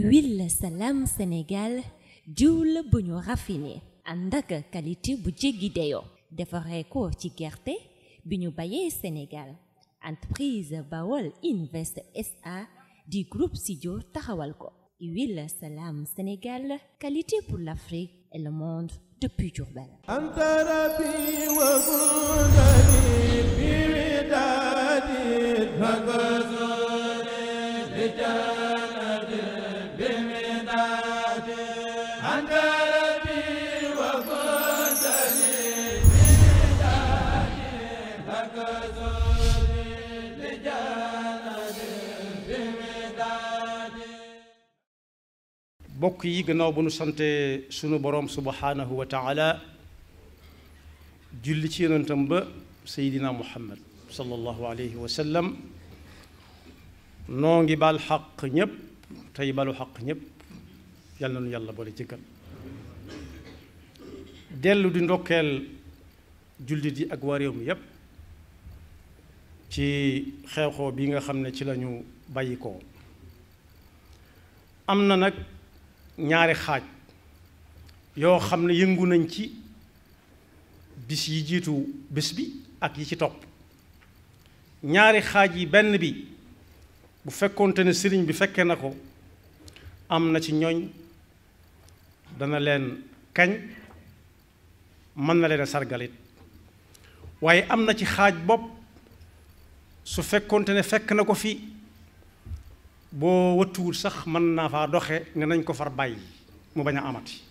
huile Salam Sénégal diwla bu ñu raffiné ànd ak qualité bu jéggi dayoo defaree ko ci gerte bi ñu bayee Sénégal entreprise Bawol Invest SA di groupe Sidio taxawal ko huile Salam Sénégal qualité pour l'Afrique et le monde depuis Diourbel. bokk yi gannaaw bu nu sante sunu boroom subhanahu wa taala julli ci yonentam ba seydina muhammad sallallahu alayhi wa sallam noo ngi baal xaq ñépp tey balu xaq ñépp yàlla na nu yàlla boole jëkkal dellu di ndokkeel jullit yi ak waa réew mi yépp ci xew-xew bi nga xam ne ci lañu bàyyi ko am na nag ñaari xaaj yoo xam ne yëngu nañ ci bis yi jiitu bés bi ak yi ci topp ñaari xaaj yi benn bi bu fekkoonte ne sëriñ bi fekkee na ko am na ci ñooñ dana leen kañ mën na leen a sargalit waaye am na ci xaaj bopp su fekkoonte ne fekk na ko fi boo wëttuwul sax mën naa faa doxe ne nañ ko far bàyyi mu bañ a amati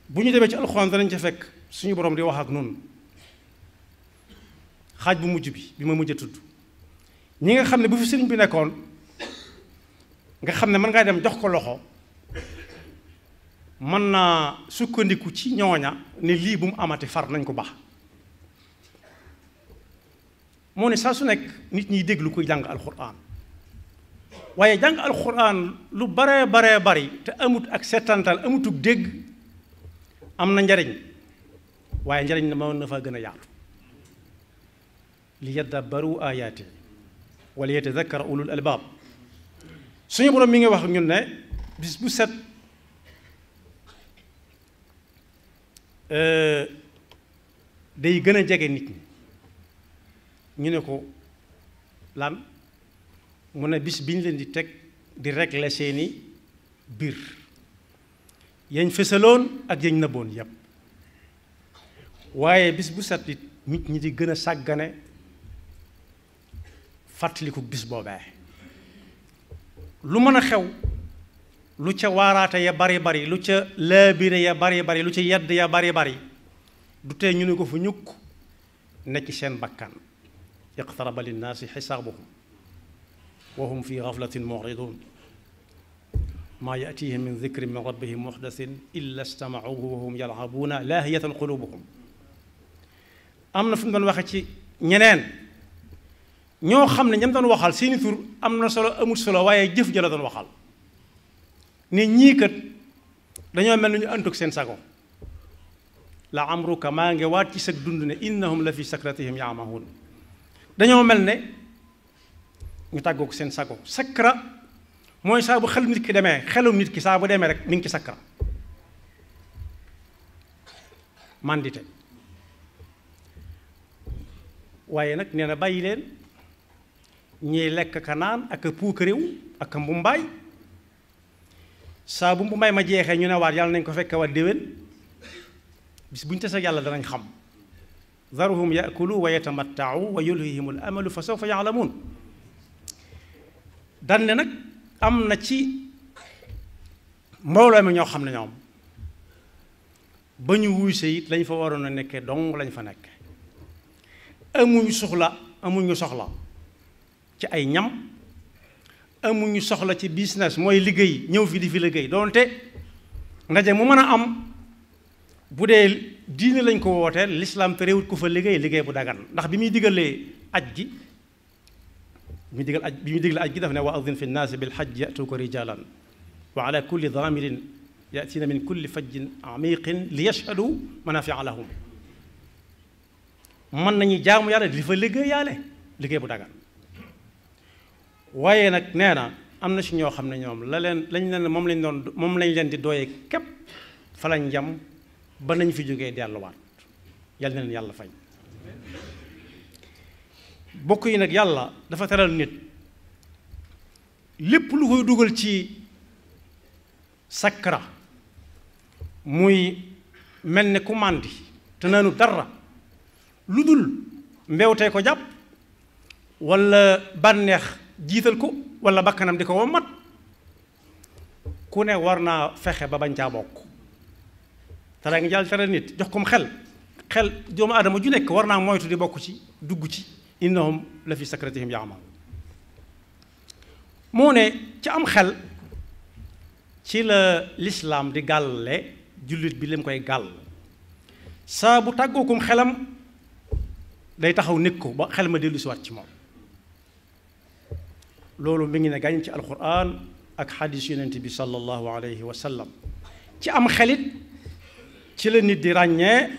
bu ñu demee ci alxuraan danañ ca fekk suñu boroom di wax ak noonu xaaj bu mujj bi ma mujj a tudd ñi nga xam ne bu fi sëriñ bi nekkoon nga xam ne mën ngaa dem jox ko loxo mën naa sukkandiku ci ñooña ne lii bu mu amati far nañ ko baax moo ne saa su nekk nit ñiy déglu koy jàng alxuraan waaye jàng alxuraan lu baree bari te amut ak setantal amutug dégg am na njariñ waaye njariñ na mën na faa gën a yaatu li yadabbaru ayaati wa li yatadakkara ulul albaab suñu boroom mi ngi wax ñun ne bis bu set day gën a jege nit ñi ñu ne ko lan mu ne bis bi ñu leen di teg di régler seeni biir yañ fësaloon ak yañ nëbboon yépp waaye bis bu set it nit ñi di gën a sàggane fàttaliku bis boobee lu mën a xew lu ca waaraate ya bari lu ca laabire ya bari lu ca yedd ya bari du tee ñu ne ko fu ñukk nekk seen bakkan iqtaraba linnaasi xisaabuhum wa hum fi gaflatin muridun maa yatihim min dikrin min rabbihim muxdasin illa stamauhu wa hum yalcabuuna laahiyatan qulubuhum am na fu mu doon waxe ci ñeneen ñoo xam ne ñam doon waxal seeni tur am na solo amut solo waaye jëf ja la doon waxal ne ñii kat dañoo mel ni ñu ànduk seen sago la amruka maa ngi waat ci sag dund ne innahum la fi sakratihim yaamahuun dañoo mel ne ñu tàggook seen sago sakra mooy saa bu xel nit ki demee xelum nit ki saa bu demee rek mi ngi ci sakra mandite waaye nag nee na bàyyi leen ñiy lekk ka naan ak a puukaréew ak a mbumbaay saa bu mbumbaay ma jeexee ñu ne waat yàlla nañ ko fekke waat déwén bis bu ñu tase yàlla danañ xam daruhum yakulu wa yatamattau wa yulhihimul amalu fa sawfa yaalamuun dan ne nag am na ci mbooloo mi ñoo xam ne ñoom ba ñu wuuse it lañ fa waroon a nekkee dong lañ fa nekke amuñu soxla ci ay ñam amuñu soxla ci business mooy liggéey ñëw fi di fi liggéey doonte ndaje mu mën a am bu dee diine lañ ko wooteel lislaam te réewut ko fa liggéey bu dagan ndax bi muy digalee aj gi bi muy digal aj gi daf ne wa adin fi nnaasi bil hajji yatuuka rijalan wa ala kulli daamirin yatina min kulli fajjin amiqin li yashhadu manafia lahum mën nañu jaamu yàlla di fa liggéey bu dagan waaye nag nee na am na si ñoo xam ne ñoom lañ leen moom lañ leen di dooyee képp fa lañ jam ba nañ fi jógee delluwaat yal na leen yàlla fay. bokk yi nag yàlla dafa teral nit lépp lu koy dugal ci sakra muy mel ne ku màndi te naanu dara lu dul mbewtee ko jàpp walla bànneex jiital ko walla bakkanam di ko wommat ku ne war naa fexe ba bañ caa bokk te daa ngi jàll tere nit jox kom xel doomu aadama ju nekk war naa moytu di bokk ci dugg ci innahum la fi sakratihim ya'mahuun moo ne ci am xel ci la lislaam di gàlle jullit bi lim koy gàll saa bu tàggookum xelam day taxaw nekk ko ba xel ma dellu si waat ci moom loolu mi ngi ne gàñ ci alquran ak xadis yonent bi sallallahu alayhi wa sallam ci am xelit ci la nit di ràññee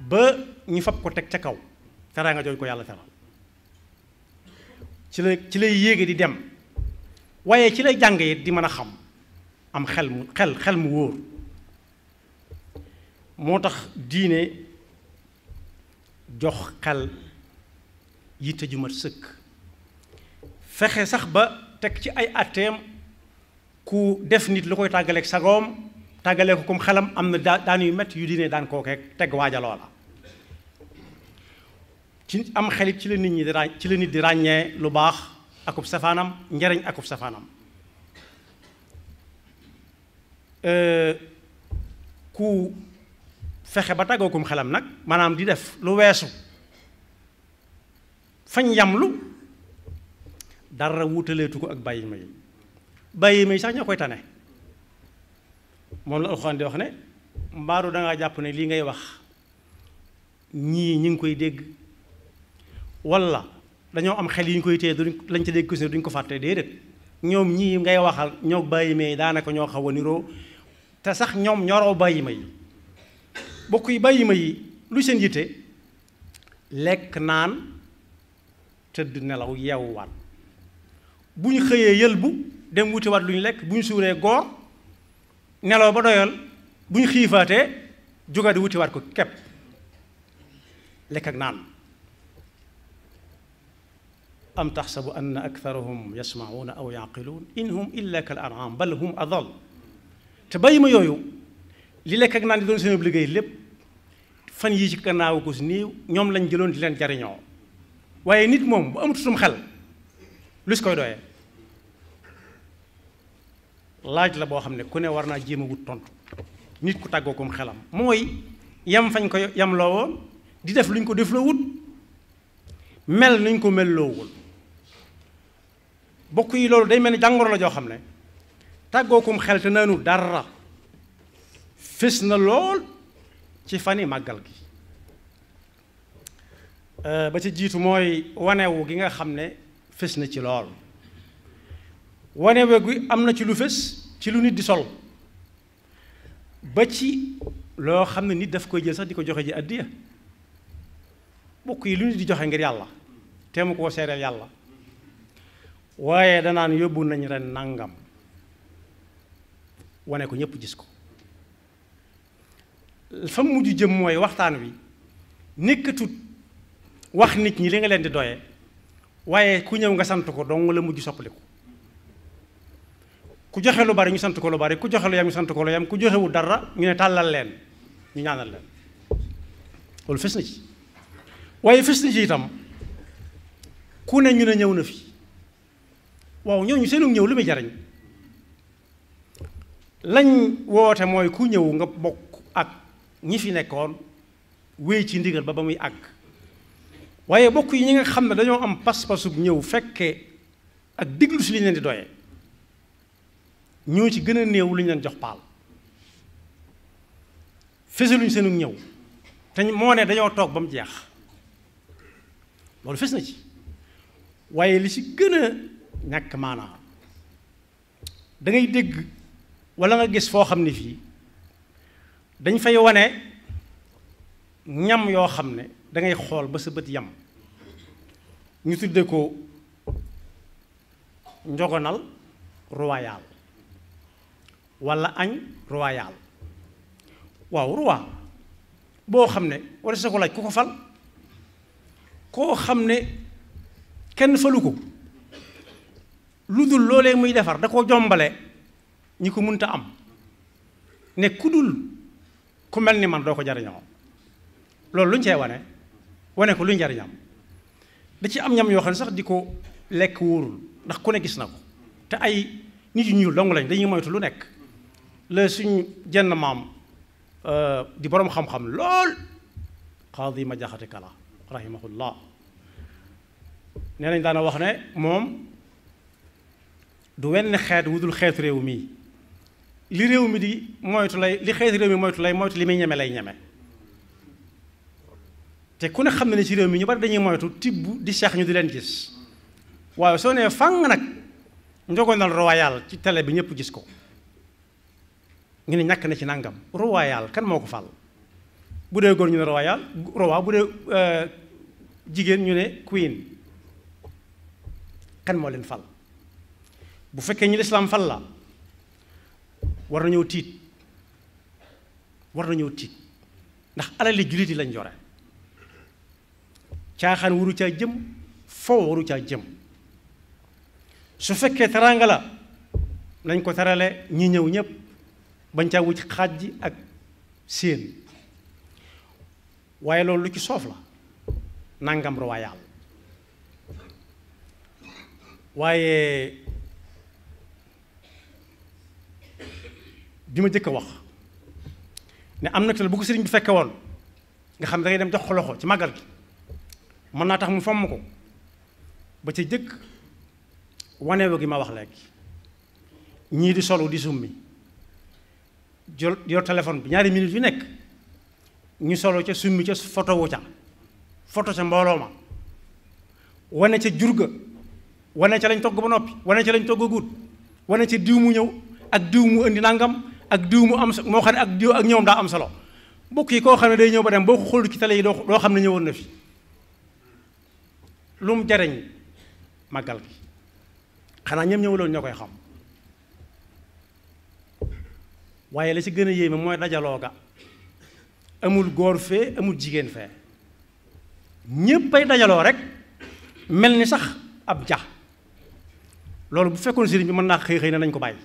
ba ñu fab ko teg ca kaw teraanga jooju ko yàlla teral ci lay yéege di dem waaye ci lay jàng it di mën a xam am xel mu wóor moo tax diine jox xel yitte ju mat sëkk fexe sax ba teg ci ay atteem ku def nit lu koy tàggaleeg sagoom tàggalee ko comme xelam am na daan yu métti yu diine daan koo teg waaja loola ci am xelit ci la nit di ràññee lu baax akub safaanam njariñ akub safaanam ku fexe ba tàggookum xelam nag maanaam di def lu weesu fañ yamlu dara wutaleetu ko ak bàyyi may sax ñoo koy tane moom la alxuraan di wax ne mbaaru dangaa jàpp ne lii ngay wax ñii ñi ngi koy dégg walla dañoo am xel yi ñu koy téye lañ ca dégg duñ ko fàtte déedéet ñoom ñii ngay waxal ñoo bàyyi may daanaka ñoo xaw a niroo te sax ñoom ñoroo bàyyi may bokk yi bàyyi may lu seen yitte lekk naan tëdd nelaw yeewuwaat bu ñu xëyee yëlbu dem wutiwaat lu ñu lekk bu ñu suuree goor nelaw ba doyal bu ñu xiifaatee jóga di wutiwaat ko kepp lekk ak naan am taxsabu anna aktharahum yasma'una aw yaqiluun in hum illa kal an'am bal hum adall te bàyyi ma yooyu li lekk ak naan di doon seen liggéey lépp fan yii ci gannaaw ko si néew ñoom lañ jëloon di leen jariñoo waaye nit moom bu amatutum xel lu si koy doyee laaj la boo xam ne ku ne war naa jéem a wut tontu nit ku tàggoo kom xelam mooy yam fañ ko yam loo woon di def luñ ko def loo wut mel nuñ ko mel loowul bokk yi loolu day mel ni jàngoro la joo xam ne tàggoo kom xel te naanu dara fés na lool ci fani màggal gi ba ci jiitu mooy wanewu gi nga xam ne fés na ci lool wanewu gi am na ci lu fés ci lu nit di sol ba ci loo xam ne nit daf koy jël sax di ko joxe ji addiya bokk yi lu nit di joxe ngir yàlla te mu koo seereel yàlla waaye danaan yóbbu nañ ren nangam wane ko ñépp gis ko fa mujj jëm mooy waxtaan wi nekkatut wax nit ñi li nga leen di doye waaye ku ñëw nga sant ko dong la mujj soppaliku ku joxe lu bari ñu sant ko lu bari ku joxe lu yam ñu sant ko lu yam ku joxewu dara ñu ne tàllal leen ñu ñaanal leen loolu fes na ci waaye fes na ci itam ku ne ñu ne ñëw na fi waaw ñooñu seenu ñëw lu muy jariñ lañ woote mooy ku ñëw nga bokk ak ñi fi nekkoon wéy ci ndigal ba muy àgg waaye bokk yi ñi nga xam ne dañoo am pas-pasub ñëw fekkee ak diglu si li ñu leen di doyee ñoo ci gën a néew lu ñu leen jox paal fesaluñ seenu ñëw te moo ne dañoo toog ba mu jeex loolu fes na ci waaye li ci gën a ñàkk maanaa da ngay dégg walla nga gis foo xam ne fii dañ fay wane ñam yoo xam ne dangay xool ba sa bët yam ñu tudde ko njogonal royal walla añ royal waaw roi boo xam ne walla sa ko laaj ku ko fal koo xam ne kenn falu ko lu dul loolee muy defar da koo jombale ñi ko mënta am ne ku dul ku mel ni man doo ko jariñoo loolu lu ñu cee wane ko lu ñu jariñam da ci am ñam yoo xam ne sax di ko lekk wóorul ndax ku ne gis na ko te ay nit yu ñuul dong lañ dañuy moytu lu nekk la suñ jenn maam di boroom xam-xam lool Xaadi ma jaxate kala rahimahullah nee nañ daana wax ne moom du wenn xeet wudul xeetu réew mii li réew mi di moytu lay li xeetu réew mi moytu li muy ñeme lay ñeme te ku ne xam ne ci réew mi ñu bari dañuy moytu tibb di seex ñu di leen gis waaye soo nee fang nag njogonal royal ci télé bi ñëpp gis ko ñu ne ñàkk na ci nangam royal kan moo ko fal bu dee góor ñu ne royal roi bu dee jigéen ñu ne queen kan moo leen fal bu fekkee ñi lislaam fal la war nañoo tiit ndax alali jullit yi lañ jore caaxaan waru caa jëm foo waru caa jëm su fekkee teraanga la nañ ko terale ñi ñëw ñëpp bañ caa wucc xaaj ji ak séen waaye loolu lu ci soof la nangam royal waaye bi ma jëkk a wax ne am na te bu ko sëriñ bi fekke woon nga xam ne dangay dem jox ko loxo ci màggal gi mën naa tax mu fomm ko ba ca jëkk waneewu gi ma wax léegi ñii di solu di summi yor téléphone bi ñaari minutes yu nekk ñu solo ca summi ca photo wu ca photo ca mbooloo ma wane ca jurga wane ca lañ togg ba noppi wane ca lañ togg a guut wane ca diw mu ñëw ak diw mu indi nangam ak diw mu am moo xam ne ak diw ak ñëwam daa am solo mbokk yi koo xam ne day ñëw ba dem boo ko xool ci télé yi doo xam ne ñëwoon na fi lu mu jariñ màggal gi xanaa ñem ñëwuloon ñoo koy xam waaye la ci gën a yéeme mooy dajaloo ga amul góor fee amul jigéen fee ñéppay dajaloo rek mel ni sax ab ja loolu bu fekkoon sëriñ bi mën naa xëy na nañ ko bàyyi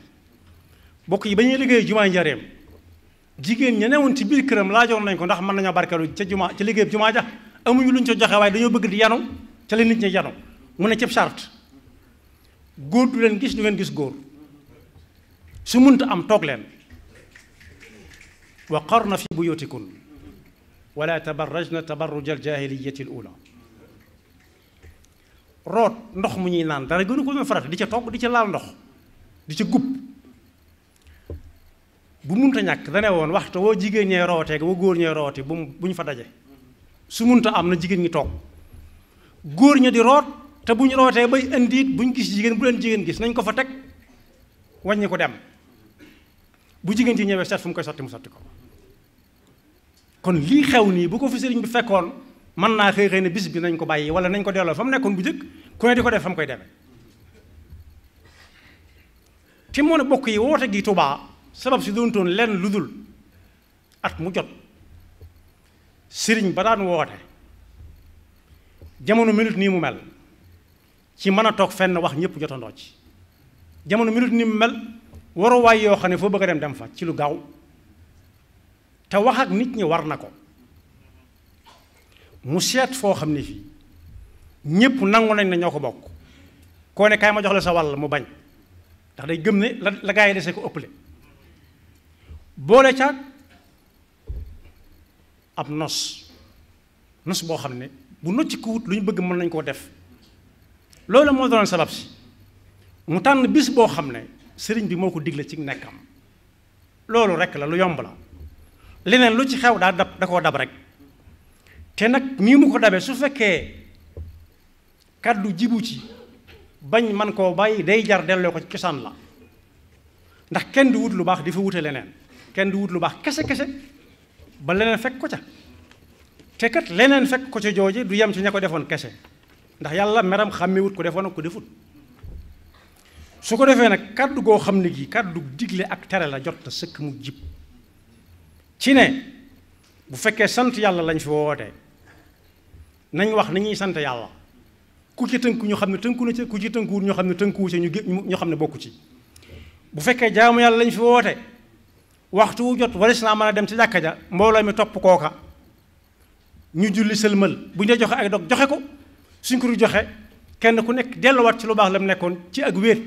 bokk yi ba ñuy liggéey jumaa njareem jigéen ña newoon ci biir këram laajoon nañ ko ndax mën nañoo barkeelu ca jumaa ca liggéey jumaa ja amuñu luñ ca joxe waaye dañoo bëgg di yanu ca la nit ñi yanu mu ne cëb charte góor du leen gis du ngeen gis góor su munta am toog leen wa qarna fi buyutikun wala tabarrajna tabarruja aljaahiliyati alula root ndox mu ñuy naan dara gënu ko doon farata di ca togg di ca laal ndox di ca gub bu munta ñàkk dane woon waxtu woo jigéen ñee rootee ga wa góor ñee roote bu ñu fa daje su munta am na jigéen ñi toog góor ña di root te bu ñu rootee bay indiit bu ñu gis jigéen bu leen jigéen gis nañ ko fa teg wàññi ko dem bu jigéen ci ñëwee seet fu mu koy sotti mu sotti ko kon lii xew nii bu ko fi sëriñ bi fekkoon mën naa xëy ne bis bi nañ ko bàyyi wala nañ ko delloo fa mu nekkoon bu jëkk ku ne di ko def fa mu koy demee te moo ne bokk yi woote gi Tuubaa sabab si doontoon lenn lu dul at mu jot sëriñ ba daan woote jamono minute nii mu mel ci mën a toog fenn wax ñëpp jotandoo ci jamono minute nii mu mel waruwaay yoo xam ne foo bëgg a dem fa ci lu gaaw te wax ak nit ñi war na ko mu seet foo xam ne fii ñëpp nangu nañ ne ñoo ko bokk koo ne kaay ma jox la sa wàll mu bañ ndax day gëm ne la gaa yi dese ko ëpple boole caag ab nos boo xam ne bu nocci ko wut lu ñu bëgg mën nañ koo def loolu moo doon sabab si mu tànn bis boo xam ne sëriñ bi moo ko digle ci nekkam loolu rek la lu yomb la leneen lu ci xew da koo dab rek te nag nii mu ko dabee su fekkee kàddu jibu ci bañ man koo bàyyi day jar delloo ko ci cosaan la ndax kenn du wut lu baax di fa wute leneen kenn du wut lu baax kese ba leneen fekk ko ca te kat leneen fekk ko ca jooje du yem ci ña ko defoon kese ndax yàlla meram xàmmewut ko defoon ak ko defut su ko defee nag kàddu goo xam ne gi kàddu digle ak tere la jot na sëkk mu jib ci ne bu fekkee sant yàlla lañ fi woote nañ wax nañuy sant yàlla ku ci tënku ñu xam ne tënku na ci ku ci tënkuwul ñu xam ne tënkuwu ci ñu xam ne bokku ci bu fekkee jaamu yàlla lañ fi woote waxtu wu jot waris naa mën a dem ci jàkka ja mbooloo mi topp kooka ñu julli sëlmal bu ñu joxe ay dog joxe ko suñ ko du joxe kenn ku nekk delluwaat ci lu baax la mu nekkoon ci ak wéet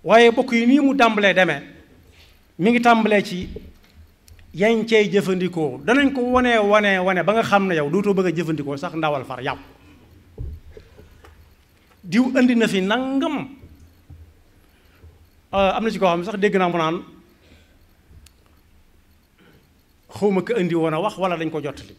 waaye bokk yi nii mu tàmbalee demee mi ngi tàmbalee ci yañ cey jëfandikoo danañ ko wane ba nga xam ne yow dootoo bëgg a jëfandikoo sax ndawal far yàpp diw indi na fi nangam am na ci koo xam ne sax dégg naa mu naan xawma ko indi woon a wax wala dañ ko jottali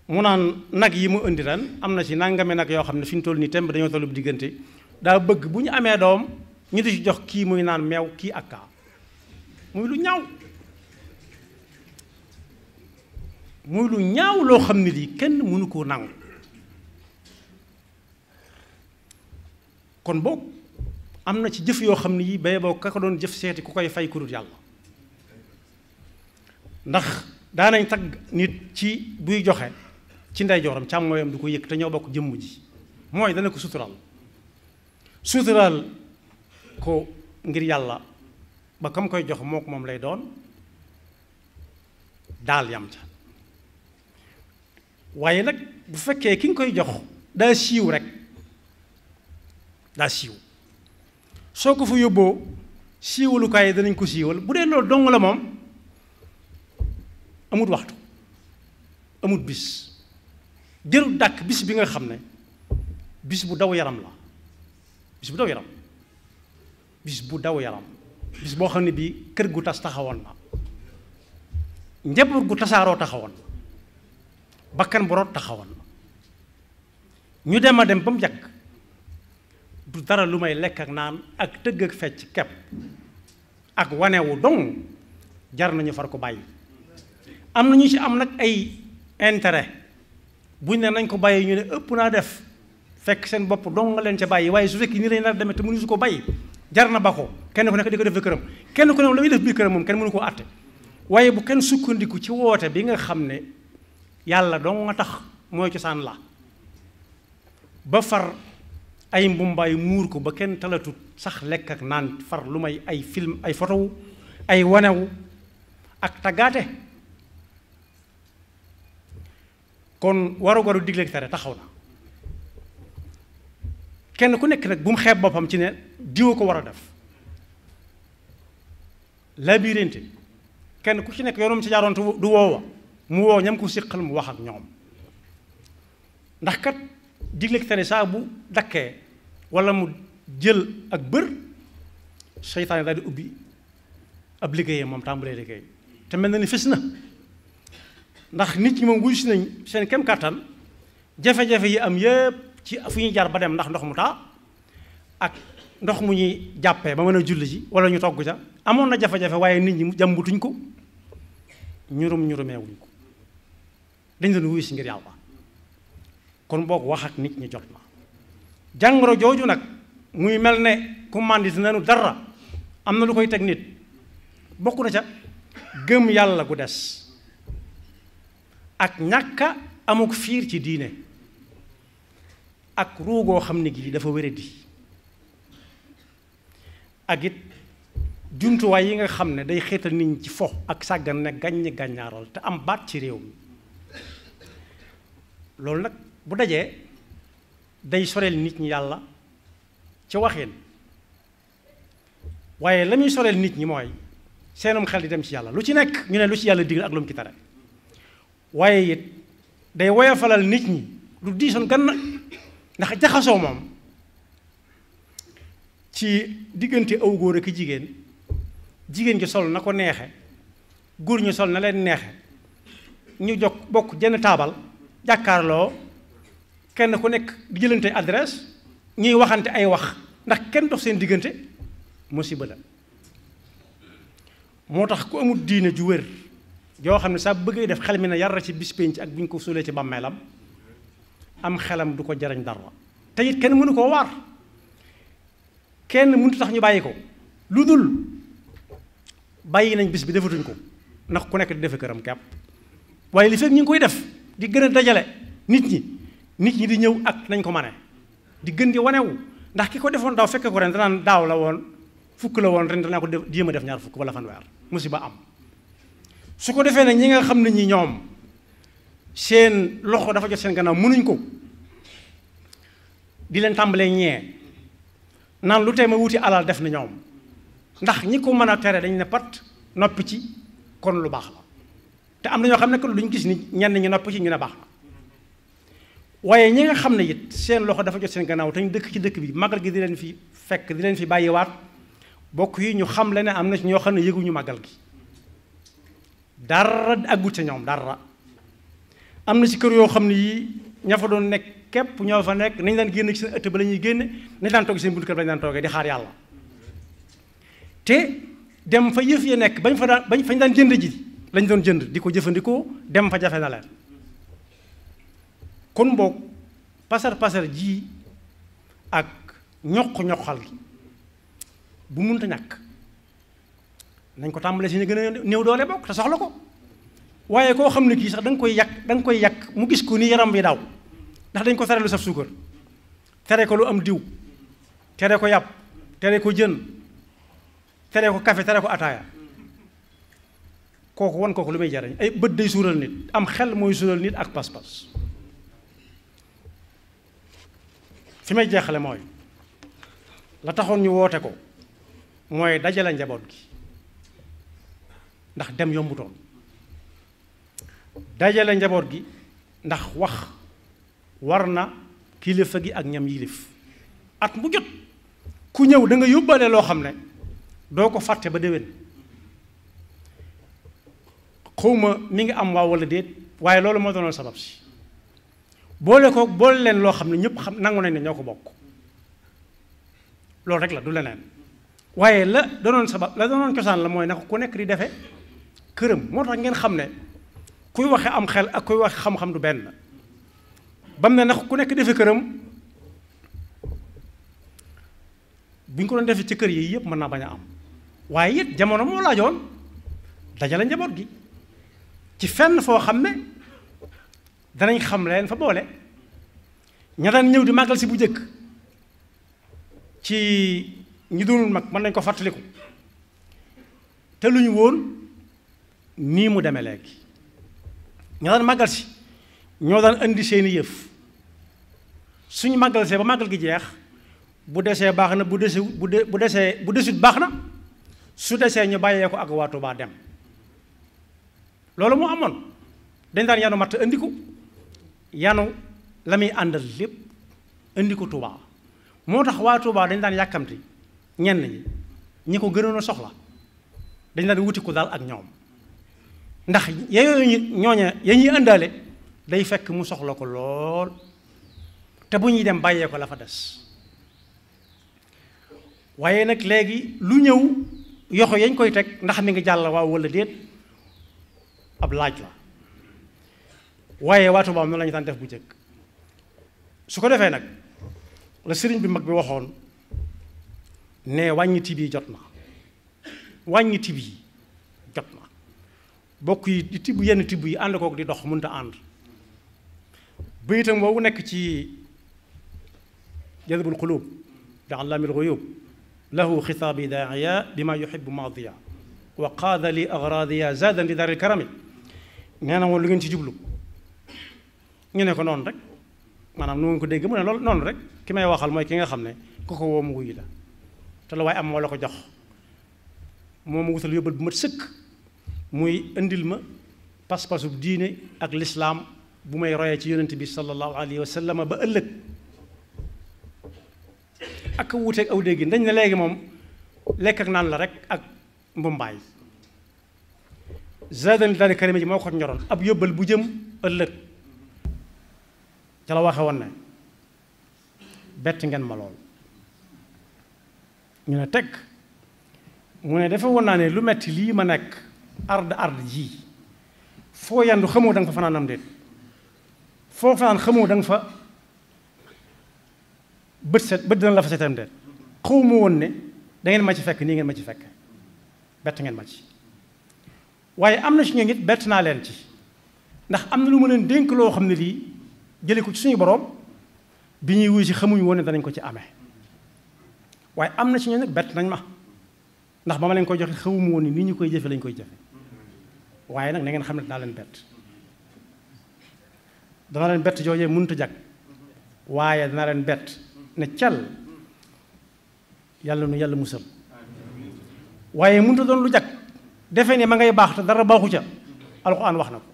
mu naan nag yi mu indi ren am na ci nangame nag yoo xam ne fi ñu toll nii temb dañoo tollu diggante daa bëgg bu ñu amee doom ñu di ci jox kii muy naan meew kii ak kaa muy lu ñaaw muy lu ñaaw loo xam ne lii kenn mënu koo nangu kon boog am na ci jëf yoo xam ne yi bay boo ka ko doon jëf seeti ku koy fay ku dul yàlla ndax daanañ tagg nit ci buy joxe ci ndeyjooram càmmooyam du ko yëg te ñoo bokk jëmm ji mooy dana ko suturaal ko ngir yàlla ba kam koy jox moo ko moom lay doon daal yam ca waaye nag bu fekkee ki nga koy jox daa siiw rek daa siiw soo ko fa yóbboo siiwalukaay yi danañ ko siiwal bu dee loolu dong la moom amut waxtu amut bis jërul dàkk bis bi nga xam ne bis bu daw yaram la bis bu daw yaram bis bu daw yaram bis boo xam ne bii kër gu tas taxawoon na njaboot gu tasaaroo taxawoon bakkan bu root taxawoon na ñu dem a dem ba mu jàkk du dara lu may lekk ak naan ak tëgg ak fecc kepp ak wanewu dong jar nañu far ko bàyyi am na ñu ci am nag ay intérêt buñ ne nañ ko bàyyi ñu ne ëpp naa def fekk seen bopp dong nga leen ca bàyyi waaye su fekkee nii lañ nar demee te mënu su ko bàyyi jar na ba ko kenn ku nekk di ko def këram kenn ku ne la muy def biir këram moom kenn mënu koo àtte waaye bu kenn sukkandiku ci woote bi nga xam ne yàlla dong nga tax mooy cosaan la ba far ay mbumbaay muur ko ba kenn talatut sax lekk ak naan far lu may ay film ay photo ay wanewu ak taggaate kon waru digle tere taxaw na kenn ku nekk nag bu mu xeeb boppam ci ne diwa ko war a def labirinte kenn ku ci nekk yoonum ci jaaroon du woowa mu woo ñam ko siqal mu wax ak ñoom ndax kat digle tere saa bu dakkee wala mu jël ak bër seytaane daal di ubbi ab liggéeyam moom tàmbalee liggéey te mel na ni fës na ndax nit ñi moom wuyu si nañ seen kem kàttan jafe-jafe yi am yépp ci fu ñuy jaar ba dem ndax ndox mu taa ak ndox mu ñuy jàppee ba mën a julli ji wala ñu togg ca amoon na jafe-jafe waaye nit ñi jàmbutuñ ko ñurumeewuñ ko dañ doon wuyu si ngir yàlla kon boog wax ak nit ñi jot na jàngoro jooju nag muy mel ne ku màndit nanu dara am na lu koy teg nit bokk na ca gëm yàlla gu des ak ñàkka amuk fiir ci diine ak ruugoo xam ne gi dafa wéradi ak it jumtuwaay yi nga xam ne day xeetal nit ñi ci fo ak sàggan ne gàññi gàññaaral te am baat ci réew mi loolu nag bu dajee day soreel nit ñi yàlla ci waxeen waaye la muy soreel nit ñi mooy seenum xel di dem ci yàlla lu ci nekk ñu ne lu ci yàlla digal ak lu mu ci tere waaye it day woyofalal nit ñi lu diisoon gan na ndax jaxasoo moom ci diggante aw góor ak jigéen jigéen ji sol na ko neexe góor ñu sol na leen neexe ñu jog bokk jenn taabal jàkkaarloo kenn ku nekk di jëlante adresse ñuy waxante ay wax ndax kenn dox seen diggante musiba la moo tax ku amul diine ju wér joo xam ne saa bëggee def xel mi ne yar ci bis pénc ak bu ñu ko suulee ci bàmmeelam am xelam du ko jariñ dara te it kenn mënu koo waar kenn mënut tax ñu bàyyi ko lu dul bàyyi nañ bis bi defatuñ ko ndax ku nekk di defe këram kepp waaye li fekk ñu ngi koy def di gën a dajale nit ñi di ñëw ak nañ ko mane di gën di wanewu ndax ki ko defoon daaw fekke ko ren danaan daaw la woon fukk la woon ren danaa ko jéem a def ñaar fukk wala fanweer musiba am su ko defee nag ñi nga xam ne ñi ñoom seen loxo dafa jot seen gannaaw mënuñ ko di leen tàmbalee ñee naan lu tee ma wuti alal def na ñoom ndax ñi ko mën a tere dañ ne pat noppi ci kon lu baax la te am na ñoo xam ne que duñ gis ni ñenn ñi noppi ci ñu ne baax na waaye ñi nga xam ne it seen loxo dafa jot seen gannaaw te ñu dëkk ci dëkk bi magal gi di leen fi fekk di leen fi bàyyiwaat bokk yi ñu xam le ne am na ci ñoo xam ne yëguñu magal gi dara aggut ca ñoom dara am na ci kër yoo xam ne yii ña fa doon nekk képp ñoo fa nekk nañ daan génn ci seen ëtt ba la ñuy génne nañ daan toog seen buntu kër ba ñu daan toogee di xaar yàlla te dem fa yëf ya nekk fañ daan jënd ji lañ doon jënd di ko jëfandikoo dem fa jafe na leen kon boog pasar ji ak ñoq-ñoqal gi bu munta ñàkk nañ ko tàmbalee si ñu gën a néew doole bokk te soxla ko waaye koo xam ne kii sax da nga koy yàq mu gis ko ni yaram bi daw ndax dañ ko tere lu saf suukar tere ko lu am diw tere ko yàpp tere ko jën tere ko café tere ko ataaya kooku wan kooku lu muy jariñ ay bët day suural nit am xel mooy suural nit ak pas-pas fi may jeexale mooy la taxoon ñu woote ko mooy dajale njaboot gi ndax dem yombutoon dajale njaboot gi ndax wax war na kilifa gi ak ñam yilif at mu jot ku ñëw da nga yóbbaale loo xam ne doo ko fàtte ba déwén xawma mi ngi am waaw wala déet waaye loolu moo doonoon sabab si boole leen loo xam ne ñëpp xam nangu nañ ne ñoo ko bokk loolu rek la du leneen waaye la doonoon cosaan la mooy naka ku nekk di defe këram moo tax ngeen xam ne kuy waxe am xel ak kuy waxe xam-xam du benn bam ne nag ku nekk defe këram bu ñu ko doon defee ci kër yi yëpp mën naa bañ a am waaye it jamono moo laajoon dajale njaboot gi ci fenn foo xam ne danañ xam leen fa boole ña daan ñëw di màggal si bu njëkk ci ñi doonul mag mën nañ ko fàttaliku te lu ñu woon nii mu demee léegi ña daan màggal si ñoo daan indi seeni yëf suñu màggal see ba màggal gi jeex bu desee baax na bu desut baax na su desee ñu bàyyee ko ak waa Tuubaa dem loolu moo amoon dañ daan yanu matt indi ko yanu la muy àndal lépp indi ko Tuubaa moo tax waa Tuubaa dañ daan yàkkamti ñenn ñi ko gënoon a soxla dañ daan wuti ko daal ak ñoom ndax yooyu ñooña ya ñuy àndaale day fekk mu soxla ko lool te bu ñuy dem bàyyee ko la fa des waaye nag léegi lu ñëw yoxo yañ koy teg ndax mi ngi jàll waaw walla déet ab laaj la waaye waa Tuubaa noonu la ñu daan def bu njëkk su ko defee nag la sëriñ bi mag bi waxoon ne wàññi tib yi jot na wàññi tib yi jot na bokk yi di tibb yenn tibb yi ànd kook di dox mënta ànd bayitam boobu nekk ci jazbul qulub bi allaamil ghuyub lahu xitaabi daaiya bima yuhibbu maadiya wa qaada li agradiya zaadan li daaril karami nee na woon lu ngeen ci jublu ñu ne ko noonu rek maanaam nu ngeen ko dégg mu ne loolu noonu rek ki may waxal mooy ki nga xam ne ku ko woo mu wuyu la te la waaye am moo la ko jox moo ma wutal yóbbal bu mat sëkk muy indil ma pas-pasu diine ak lislaam bu may royee ci yonent bi sallallahu alayhi wa sallam ba ëllëg ak wuuteeg aw dégg dañ ne léegi moom lekk ak naan la rek ak mbumbaay zaadani daal karime ji moo ko ñoroon ab yóbbal bu jëm ëllëg ca la waxe woon ne bett ngeen ma lool ñu ne teg mu ne dafa woon naa ne lu metti lii ma nekk ard ji foo yandu xamoo da nga fa fanaanam déet foo fanaan xamoo da nga fa bët dina la fa seetam déet xawma woon ne da ngeen ma ci fekk nii ngeen ma ci fekk bett ngeen ma ci waaye am na ci ñoom it bett naa leen ci ndax am na lu ma leen dénk loo xam ne lii jële ko ci suñu borom bi ñuy wuy si xamuñu woon ne danañ ko ci amee waaye am na ci ñoom nag bett nañ ma ndax ba ma leen ko joxe xawuma woon ni nii ñu koy jëfe lañ koy jëfe waaye nag na ngeen xam ne dinaa leen bett dana leen bett joojee mënut a jag waaye dana leen bett ne cal yàlla nu yàlla musal waaye mënut a doon lu jag defe ne ma ngay baax te dara baaxu ca alxuraan wax na ko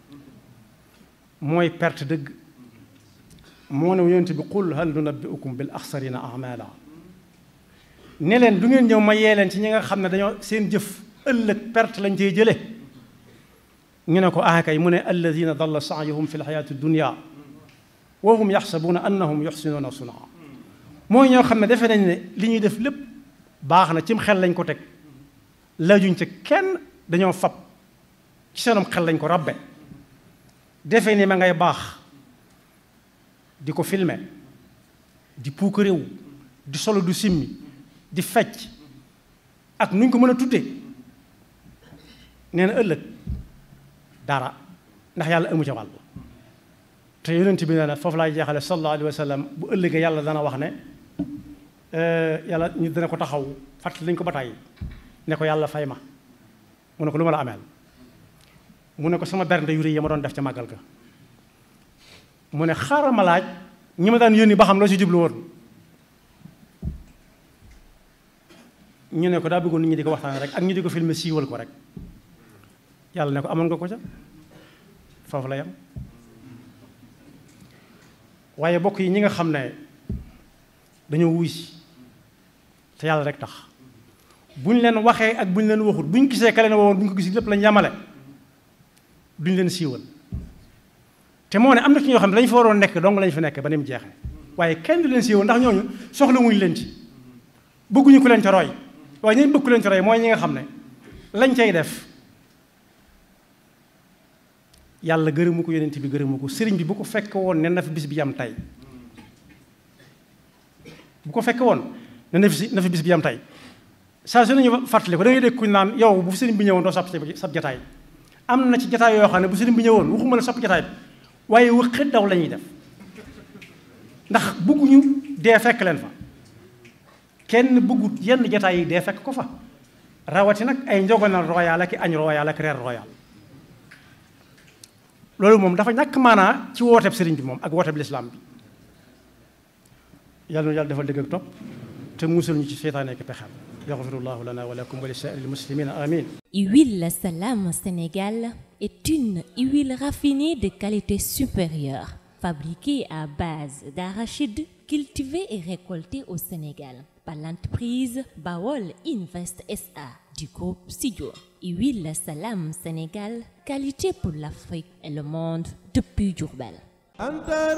mooy perte dëgg moo ne yonent bi qul hal nunabbi'ukum bil axsarina a'maala ne leen du ngeen ñëw ma yee leen ci ñi nga xam ne dañoo seen jëf ëllëg perte lañ cey jële ñu ne ko kay mu ne alladina dalla sa'yuhum fi lxayaati dunya wa hum yaxsabuuna annahum yuxsinuuna sunaa mooy ñoo xam ne defe nañ ne li ñuy def lépp baax na cim xel lañ ko teg laajuñ ca kenn dañoo fab ci seenum xel lañ ko rabbe defe ni ma ngay baax di ko filmer di puukaréew di solo du simmi di fecc ak nuñ ko mën a tudde nee na ëllëg dara ndax yàlla amu ca wàll te yonent bi nee na foofu laay jeexale sallallahu alayhi wa sallam bu ëllëgee yàlla dana wax ne yàlla ñu dana ko taxaw fàttali nañ ko ba tàyyi ne ko yàlla fay ma mu ne ko lu ma la ameel mu ne ko sama bernde yu rëy ya ma doon def ca màggal ga mu ne xaaral ma laaj ñi ma daan yónni ba xam loo ci jublu woon ñu ne ko daa bëggoon nit ñi di ko waxtaan rek ak ñu di ko filmer siiwal ko rek yàlla ne ko amoon nga ko ca foofu la yam waaye bokk yi ñi nga xam ne dañoo wuy si te yàlla rek tax buñ leen waxee ak buñ leen waxut buñ gisee ka leen wowoon buñ ko gis lépp lañ yamale duñ leen siiwal te moo ne am na ci ñoo xam ne dañu fa waroon nekk dong lañ fi nekk ba ni mu jeexee waaye kenn du leen siiwal ndax ñooñu soxla wuñ leen ci bëgguñu ku leen ca roy waaye ñi bëgg ku leen ca roy mooy ñi nga xam ne lañ cay def yàlla gërëmu ko yonent bi gërëmu ko sëriñ bi bu ko fekk woon ne na fi bis bi yam tey bu ko fekk woon ne na fi bis bi yam tey saa su nañu fàttali ko da ngay dégg kuñ naan yow bu sëriñ bi ñëwoon doo sab jataay am na ci jataay yoo xam ne bu sëriñ bi ñëwoon waxuma la sab jataay bi waaye wëqit daw la ñuy def ndax bëgguñu dee fekk leen fa kenn bëggut yenn jataay yi dee fekk ko fa rawati nag ay njogonal royal ak añ royal ak reer royal loolu moom dafa ñàkk maanaa ci wooteeb sëriñ bi moom ak wooteeb lislaam bi yàlla na yàlla defal dëgg ak topp te musul ñu ci seytaane ak pexeem yaxfirullahu lana wa lakum wa li saa'iril muslimina amin. Huile Salam Sénégal est une huile raffinée de qualité supérieure, fabriquée à base d'arachide cultivé et récolté au Sénégal par l'entreprise Bawol Invest SA du groupe Sidio. Huile Salam Sénégal, qualité pour l'Afrique et le monde depuis Diourbel. anta